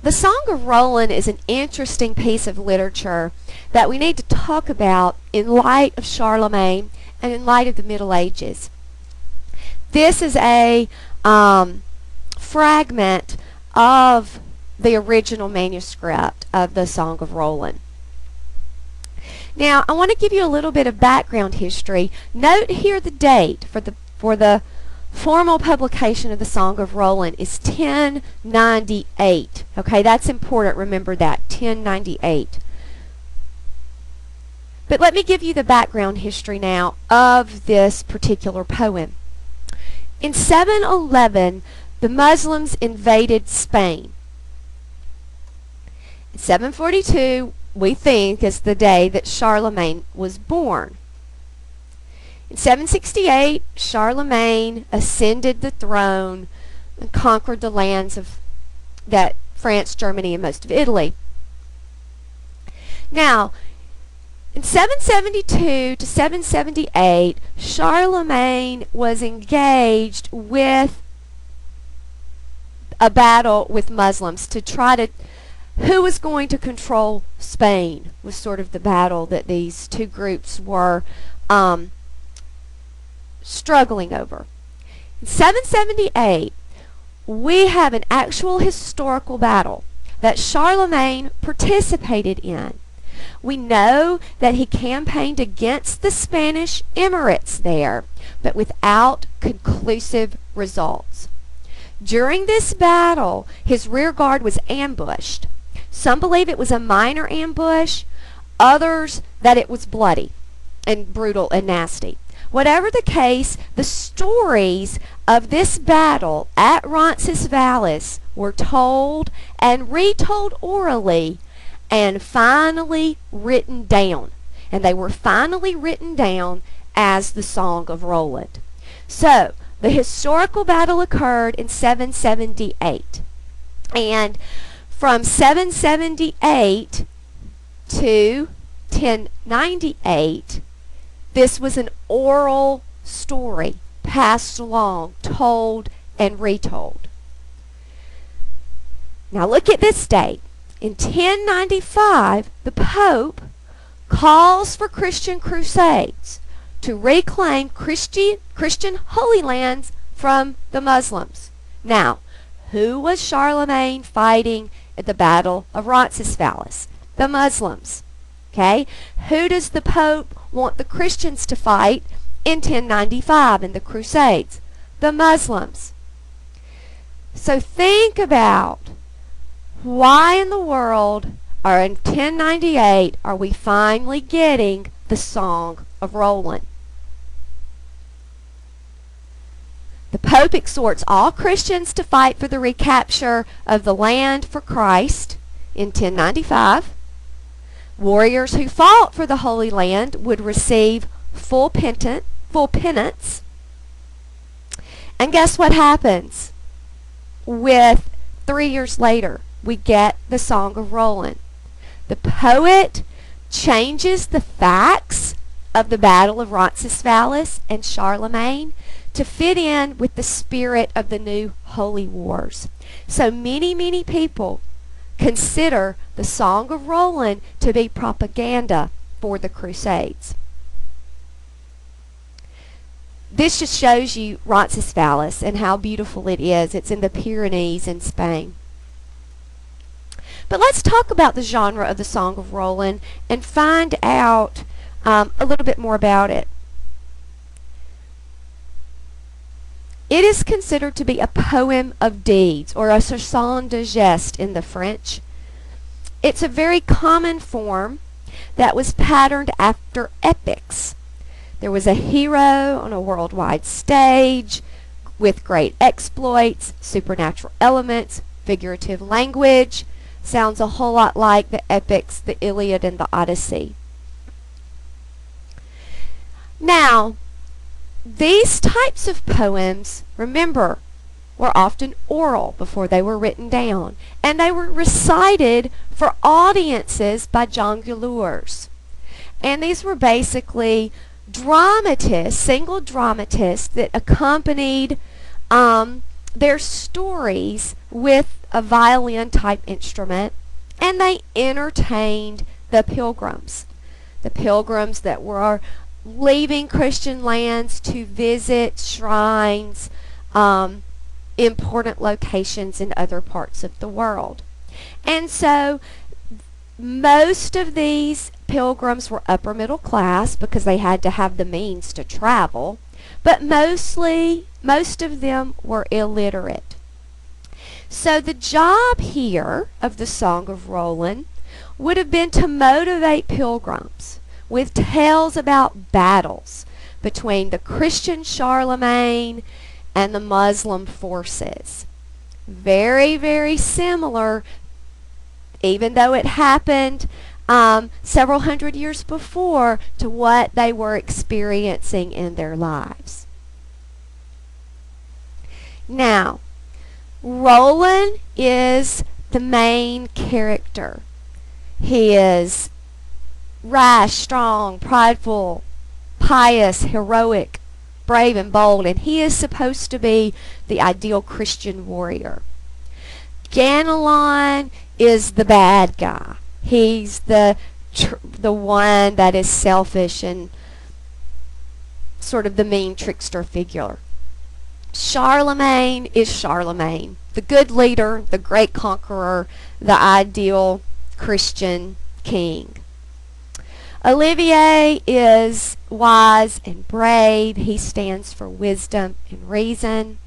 The Song of Roland is an interesting piece of literature that we need to talk about in light of Charlemagne and in light of the Middle Ages. This is a fragment of the original manuscript of the Song of Roland. Now, I want to give you a little bit of background history. Note here the date for the formal publication of the Song of Roland is 1098. Okay, that's important. Remember that, 1098. But let me give you the background history now of this particular poem. In 711, the Muslims invaded Spain. In 742, we think, is the day that Charlemagne was born. In 768, Charlemagne ascended the throne and conquered the lands of France, Germany, and most of Italy. Now, in 772 to 778, Charlemagne was engaged with a battle with Muslims to try to who was going to control Spain was sort of the battle that these two groups were struggling over. In 778, we have an actual historical battle that Charlemagne participated in. We know that he campaigned against the Spanish emirates there, but without conclusive results. During this battle, his rear guard was ambushed. Some believe it was a minor ambush, others that it was bloody and brutal and nasty. Whatever the case, the stories of this battle at Roncesvalles were told and retold orally and finally written down. And they were finally written down as the Song of Roland. So, the historical battle occurred in 778. And from 778 to 1098, this was an oral story passed along, told and retold. Now look at this date. In 1095, the Pope calls for Christian crusades to reclaim Christian Holy Lands from the Muslims. Now, who was Charlemagne fighting at the Battle of Roncesvalles? The Muslims. Okay? Who does the Pope want the Christians to fight in 1095 in the Crusades? The Muslims. So think about why in the world, or in 1098, are we finally getting the Song of Roland? The Pope exhorts all Christians to fight for the recapture of the land for Christ in 1095. Warriors who fought for the Holy Land would receive full penance. And guess what happens? With 3 years later, we get the Song of Roland. The poet changes the facts of the Battle of Roncesvalles and Charlemagne to fit in with the spirit of the new holy wars. So many people consider the Song of Roland to be propaganda for the Crusades. This just shows you Roncesvalles and how beautiful it is. It's in the Pyrenees in Spain. But let's talk about the genre of the Song of Roland and find out a little bit more about it. It is considered to be a poem of deeds, or a chanson de geste in the French. It's a very common form that was patterned after epics. There was a hero on a worldwide stage with great exploits, supernatural elements, figurative language. Sounds a whole lot like the epics, the Iliad and the Odyssey. Now, these types of poems, remember, were often oral before they were written down, and they were recited for audiences by jongleurs. And these were basically dramatists, single dramatists that accompanied their stories with a violin type instrument, and they entertained the pilgrims. The pilgrims that were leaving Christian lands to visit shrines, important locations in other parts of the world. And so most of these pilgrims were upper middle class because they had to have the means to travel, but most of them were illiterate. So the job here of the Song of Roland would have been to motivate pilgrims with tales about battles between the Christian Charlemagne and the Muslim forces. Very, very similar, even though it happened several hundred years before, to what they were experiencing in their lives. Now, Roland is the main character. He is rash, strong, prideful, pious, heroic, brave, and bold, and he is supposed to be the ideal Christian warrior. Ganelon is the bad guy. He's the one that is selfish and sort of the mean trickster figure. Charlemagne is Charlemagne, the good leader, the great conqueror, the ideal Christian king. Olivier is wise and brave. He stands for wisdom and reason.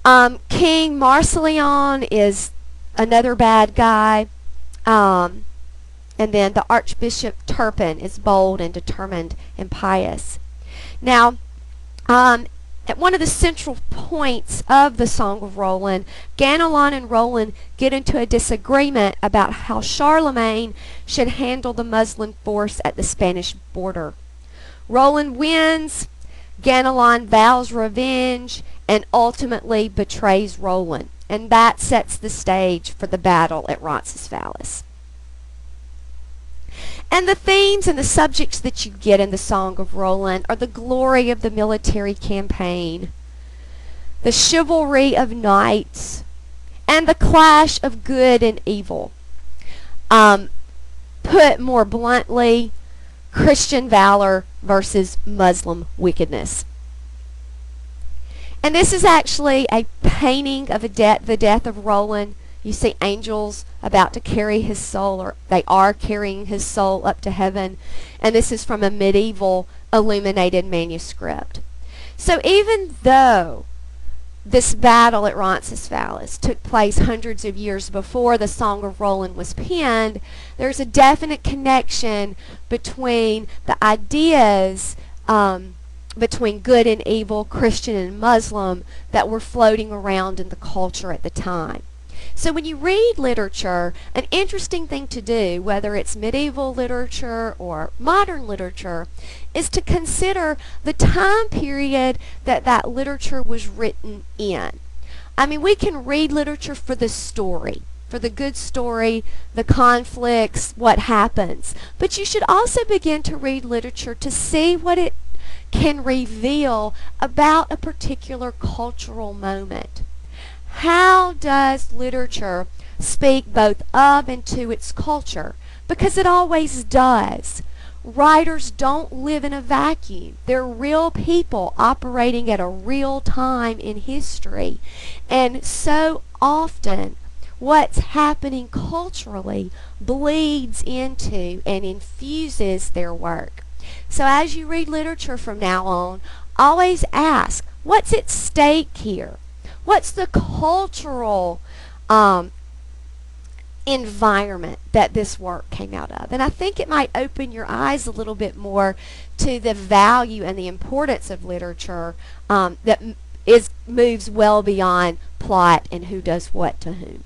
King Marcelion is another bad guy. And then the Archbishop Turpin is bold and determined and pious. Now, at one of the central points of the Song of Roland, Ganelon and Roland get into a disagreement about how Charlemagne should handle the Muslim force at the Spanish border. Roland wins, Ganelon vows revenge, and ultimately betrays Roland, and that sets the stage for the battle at Roncesvalles. And the themes and the subjects that you get in the Song of Roland are the glory of the military campaign, the chivalry of knights, and the clash of good and evil. Put more bluntly, Christian valor versus Muslim wickedness. And this is actually a painting of the death of Roland. You see angels about to carry his soul, or they are carrying his soul up to heaven. And this is from a medieval illuminated manuscript. So even though this battle at Roncesvalles took place hundreds of years before the Song of Roland was penned, there's a definite connection between the ideas between good and evil, Christian and Muslim, that were floating around in the culture at the time. So when you read literature, an interesting thing to do, whether it's medieval literature or modern literature, is to consider the time period that that literature was written in. I mean, we can read literature for the story, for the good story, the conflicts, what happens. But you should also begin to read literature to see what it can reveal about a particular cultural moment. How does literature speak both of and to its culture? Because it always does. Writers don't live in a vacuum. They're real people operating at a real time in history. And so often, what's happening culturally bleeds into and infuses their work. So as you read literature from now on, always ask, what's at stake here? What's the cultural environment that this work came out of? And I think it might open your eyes a little bit more to the value and the importance of literature that moves well beyond plot and who does what to whom.